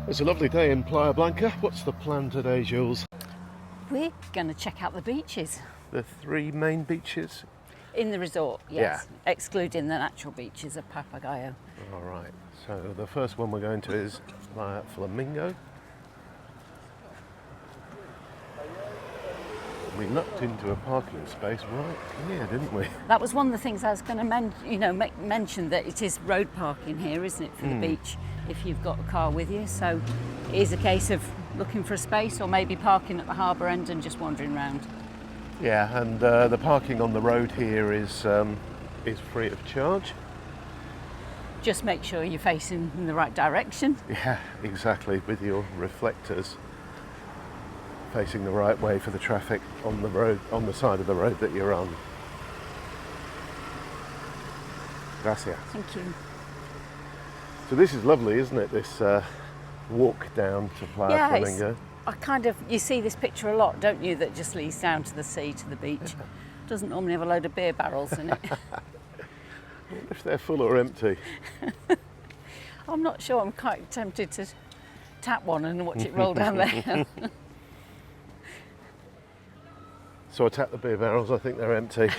It's a lovely day in Playa Blanca. What's the plan today, Jules? We're going to check out the beaches. The three main beaches? In the resort, yes. Yeah. Excluding the natural beaches of Papagayo. All right. So the first one we're going to is Playa Flamingo. We looked into a parking space right here, didn't we? That was one of the things I was going to mention, that it is road parking here, isn't it, for the beach, if you've got a car with you. So it is a case of looking for a space or maybe parking at the harbour end and just wandering around. Yeah, and the parking on the road here is free of charge. Just make sure you're facing in the right direction. Yeah, exactly, with your reflectors facing the right way for the traffic on the road, on the side of the road that you're on. Gracias. Thank you. So this is lovely, isn't it? This walk down to Playa Flamingo. You see this picture a lot, don't you? That just leads down to the sea, to the beach. Doesn't normally have a load of beer barrels in it. If they're full or empty. I'm not sure. I'm quite tempted to tap one and watch it roll down there. So I tap the beer barrels, I think they're empty.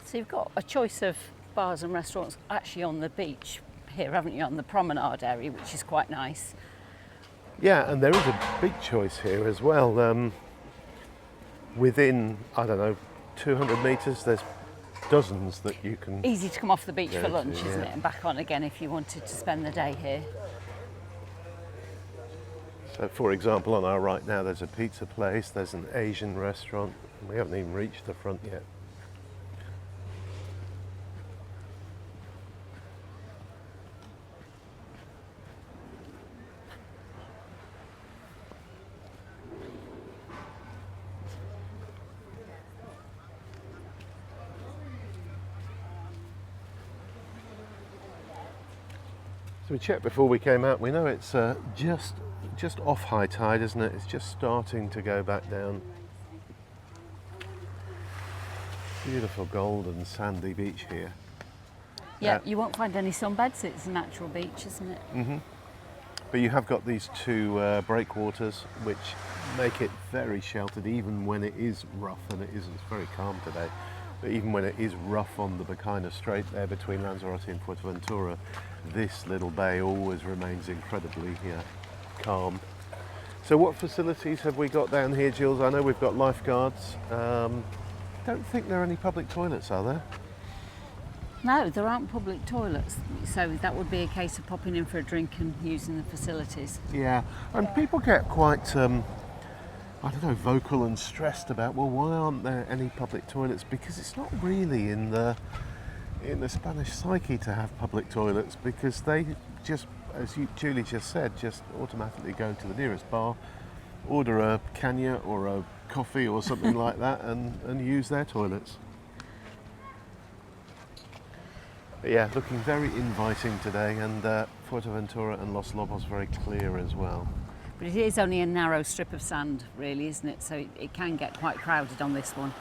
So you've got a choice of bars and restaurants actually on the beach here, haven't you, on the promenade area, which is quite nice. Yeah, and there is a big choice here as well. Within, I don't know, 200 metres, there's dozens that you can... Easy to come off the beach for lunch, isn't it? And back on again if you wanted to spend the day here. So, for example, on our right now, there's a pizza place, there's an Asian restaurant. We haven't even reached the front yet. So we checked before we came out. We know it's just off high tide, isn't it? It's just starting to go back down. Beautiful golden sandy beach here. Yeah, you won't find any sunbeds. It's a natural beach, isn't it? Mm-hmm. But you have got these two breakwaters which make it very sheltered, even when it is rough, and it's very calm today. But even when it is rough on the Bacina Strait there between Lanzarote and Fuerteventura, this little bay always remains incredibly calm. So what facilities have we got down here, Jules? I know we've got lifeguards. Don't think there are any public toilets, are there? No, there aren't public toilets, so that would be a case of popping in for a drink and using the facilities. Yeah, and people get quite, I don't know, vocal and stressed about, well, why aren't there any public toilets? Because it's not really in the Spanish psyche to have public toilets, because they just, as Julie just said, just automatically go to the nearest bar, order a caña or a coffee or something like that, and use their toilets. But yeah, looking very inviting today, and Fuerteventura and Los Lobos very clear as well. But it is only a narrow strip of sand, really, isn't it? So it can get quite crowded on this one.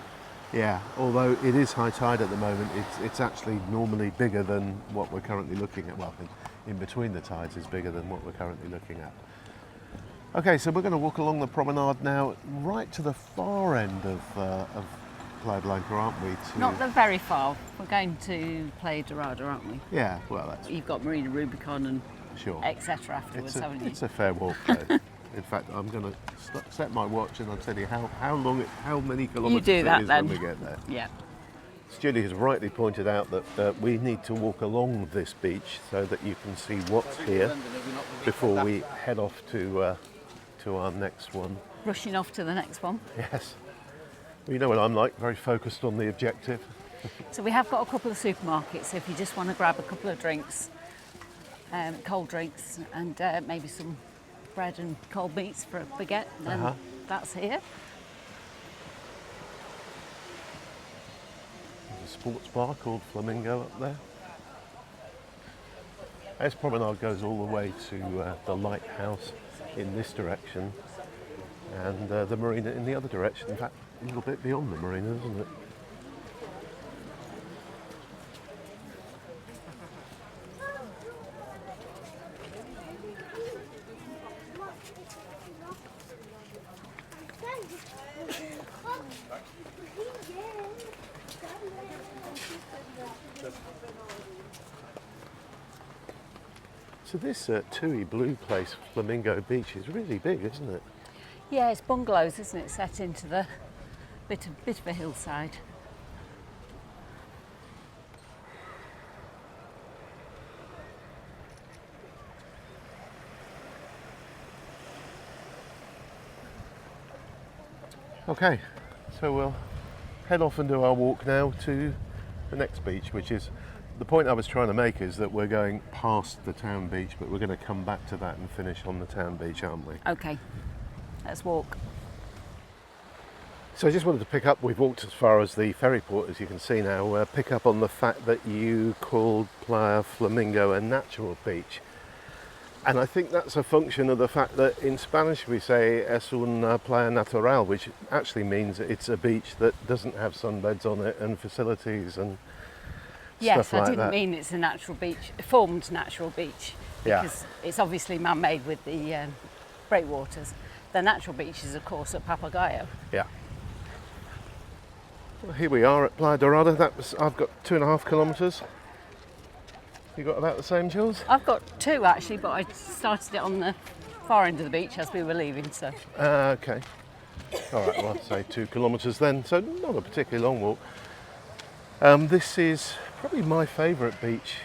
Yeah, although it is high tide at the moment, it's actually normally bigger than what we're currently looking at. Well, in between the tides is bigger than what we're currently looking at. Okay, so we're going to walk along the promenade now, right to the far end of Playa Blanca, aren't we? Not the very far. We're going to Playa Dorada, aren't we? Yeah, well, that's... You've got Marina Rubicon and sure, etc. afterwards, haven't you? It's a fair walk, though. In fact, I'm going to set my watch and I'll tell you how many kilometres it is when we get there. Yeah. Julie has rightly pointed out that we need to walk along this beach so that you can see what's here before we head off to our next one. Rushing off to the next one. Yes. Well, you know what I'm like, very focused on the objective. So we have got a couple of supermarkets, so if you just want to grab a couple of drinks, cold drinks, and maybe some bread and cold meats for a baguette, then that's here. There's a sports bar called Flamingo up there. This promenade goes all the way to the lighthouse in this direction, and the marina in the other direction. In fact, a little bit beyond the marina, isn't it? So this Tui Blue place, Flamingo Beach, is really big, isn't it? Yeah, it's bungalows, isn't it? Set into the bit of a hillside. Okay, so we'll head off and do our walk now to the next beach, which is, the point I was trying to make is that we're going past the town beach, but we're going to come back to that and finish on the town beach, aren't we? Okay, let's walk. So I just wanted to pick up, we've walked as far as the ferry port, as you can see now, pick up on the fact that you called Playa Flamingo a natural beach. And I think that's a function of the fact that in Spanish we say es una playa natural, which actually means it's a beach that doesn't have sunbeds on it and facilities and yes, stuff like that. I didn't mean it's a natural beach, a formed natural beach, Yeah. because it's obviously man-made with the breakwaters. The natural beach is, of course, at Papagayo. Yeah. Well, here we are at Playa Dorada. I've got 2.5 kilometres. You got about the same, Jules? I've got 2 actually, but I started it on the far end of the beach as we were leaving, so. Okay. All right, well, I'd say 2 kilometres then, so not a particularly long walk. This is probably my favourite beach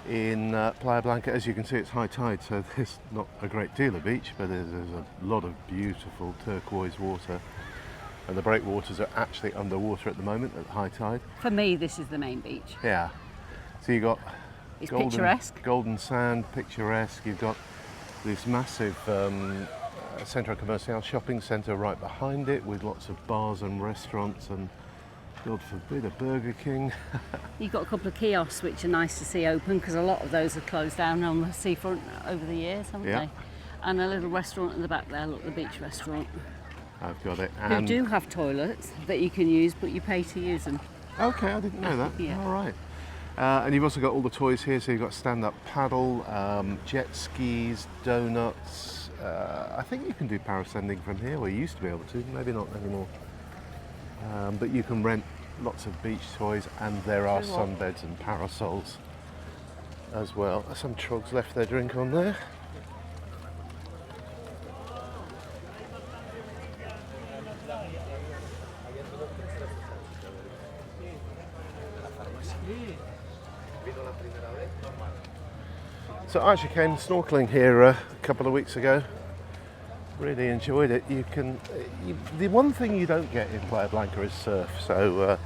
in Playa Blanca. As you can see, it's high tide, so there's not a great deal of beach, but there's a lot of beautiful turquoise water. And the breakwaters are actually underwater at the moment at high tide. For me, this is the main beach. Yeah. So you've got It's picturesque. golden sand, picturesque. You've got this massive Centro Comercial shopping centre right behind it with lots of bars and restaurants and, God forbid, a Burger King. You've got a couple of kiosks which are nice to see open because a lot of those have closed down on the seafront over the years, haven't Yeah. they? And a little restaurant in the back there, look, the beach restaurant. I've got it. Who do have toilets that you can use, but you pay to use them. Okay, I didn't know that. Yeah. All right. And you've also got all the toys here, so you've got stand-up paddle, jet skis, donuts. I think you can do parasailing from here, or you used to be able to, maybe not anymore. But you can rent lots of beach toys, and there are sunbeds and parasols as well. Some trogs left their drink on there. So I actually came snorkeling here a couple of weeks ago. Really enjoyed it. The one thing you don't get in Playa Blanca is surf, so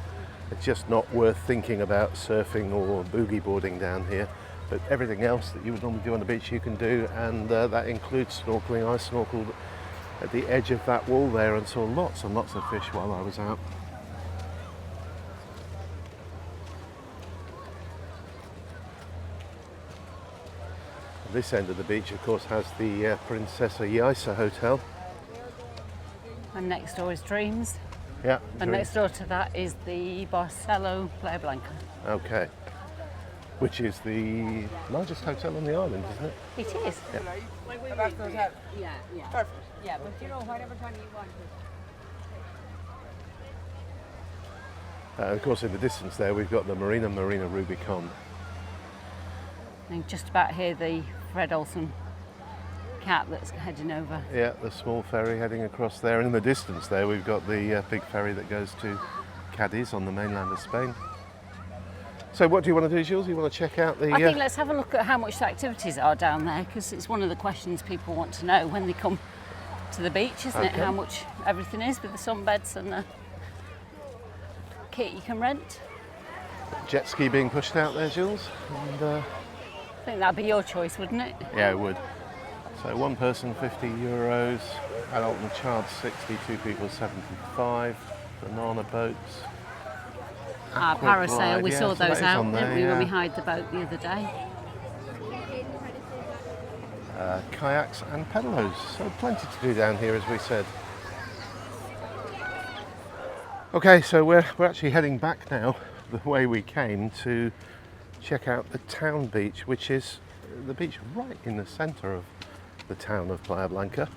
it's just not worth thinking about surfing or boogie boarding down here. But everything else that you would normally do on the beach you can do, and that includes snorkeling. I snorkeled at the edge of that wall there and saw lots and lots of fish while I was out. This end of the beach, of course, has the Princesa Yaisa Hotel. And next door is Dreams. Yeah. And next door to that is the Barcelo Playa Blanca. Okay. Which is the largest hotel on the island, isn't it? It is. Yeah. Yeah. Perfect. Yeah, but you know, whatever time you want to. Of course, in the distance there, we've got the Marina Rubicon. I can just about hear the Fred Olsen cat that's heading over. Yeah, the small ferry heading across there. And in the distance there, we've got the big ferry that goes to Cadiz on the mainland of Spain. So what do you want to do, Jules? You want to check out the... I think let's have a look at how much the activities are down there, because it's one of the questions people want to know when they come to the beach, isn't it? Okay. How much everything is with the sunbeds and the kit you can rent. jet ski being pushed out there, Jules. And, I think that'd be your choice, wouldn't it? yeah, it would. So one person, €50, adult and child 60, 2 people 75, banana boats. Our aqua parasail, glide, we yeah, saw so that those is out, on didn't there, we, when we yeah. hired the boat the other day? kayaks and pedalos. So plenty to do down here, as we said. Okay, so we're actually heading back now the way we came to check out the town beach, which is the beach right in the centre of the town of Playa Blanca.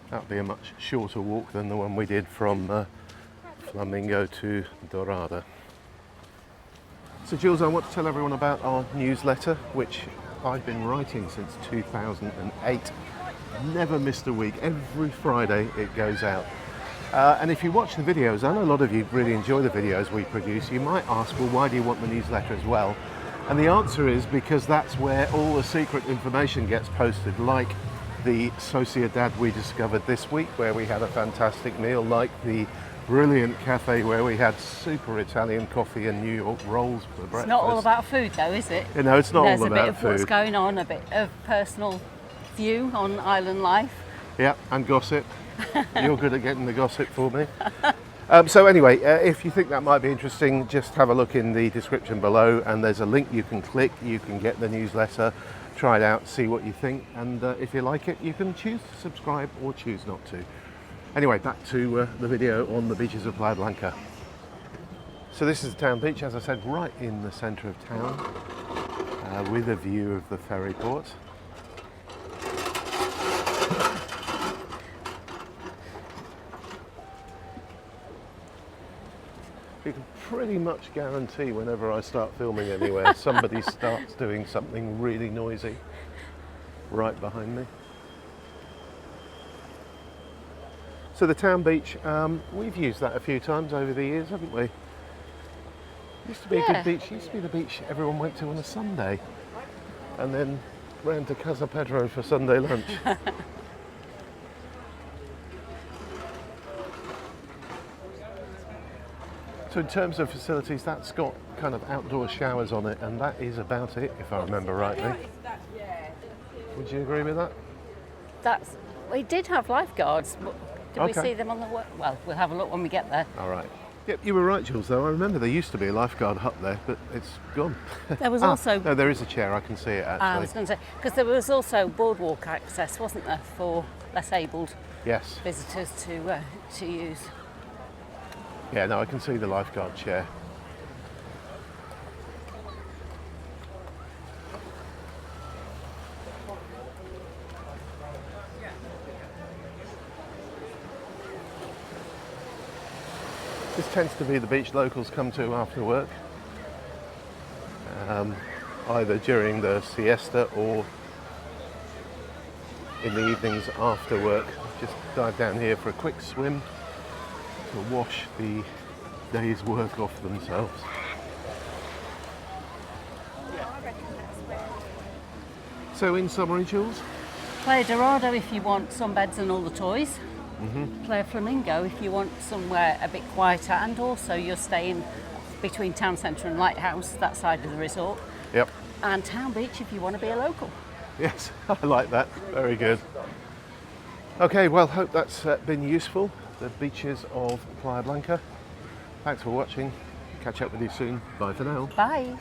That'll be a much shorter walk than the one we did from Flamingo to Dorada. So Jules, I want to tell everyone about our newsletter, which I've been writing since 2008. Never missed a week. Every Friday it goes out. And if you watch the videos, I know a lot of you really enjoy the videos we produce, you might ask, well, why do you want the newsletter as well? And the answer is because that's where all the secret information gets posted, like the Sociedad we discovered this week, where we had a fantastic meal, like the brilliant cafe where we had super Italian coffee and New York rolls for breakfast. It's not all about food though, is it? You know, it's not There's all about food. There's a bit of what's going on, a bit of personal view on island life. Yeah, and gossip. You're good at getting the gossip for me. So anyway, if you think that might be interesting, just have a look in the description below, and there's a link you can click. You can get the newsletter, try it out, see what you think, and if you like it, you can choose to subscribe or choose not to. Anyway, back to the video on the beaches of Playa Blanca. So this is the town beach, as I said, right in the centre of town, with a view of the ferry port. You can pretty much guarantee whenever I start filming anywhere, somebody starts doing something really noisy right behind me. So the town beach, we've used that a few times over the years, haven't we? Used to be a good beach. Used to be the beach everyone went to on a Sunday, and then ran to Casa Pedro for Sunday lunch. So in terms of facilities, that's got kind of outdoor showers on it, and that is about it, if I remember rightly. Would you agree with that? We did have lifeguards. Did we Okay. see them on the well, we'll have a look when we get there. All right. Yep, you were right, Jules, though. I remember there used to be a lifeguard hut there, but it's gone. There was also... No, there is a chair. I can see it, actually. I was going to say, because there was also boardwalk access, wasn't there, for less abled Yes. visitors to use. Yeah, no, I can see the lifeguard chair. This tends to be the beach locals come to after work, either during the siesta or in the evenings after work. Just dive down here for a quick swim to wash the day's work off themselves. So in summary, Jules? Playa Dorada if you want sunbeds and all the toys. Playa Flamingo if you want somewhere a bit quieter, and also you're staying between town centre and Lighthouse, that side of the resort. Yep. And Town Beach if you want to be a local. Yes, I like that. Very good. Okay, well, hope that's been useful. The beaches of Playa Blanca. Thanks for watching. Catch up with you soon. Bye for now. Bye.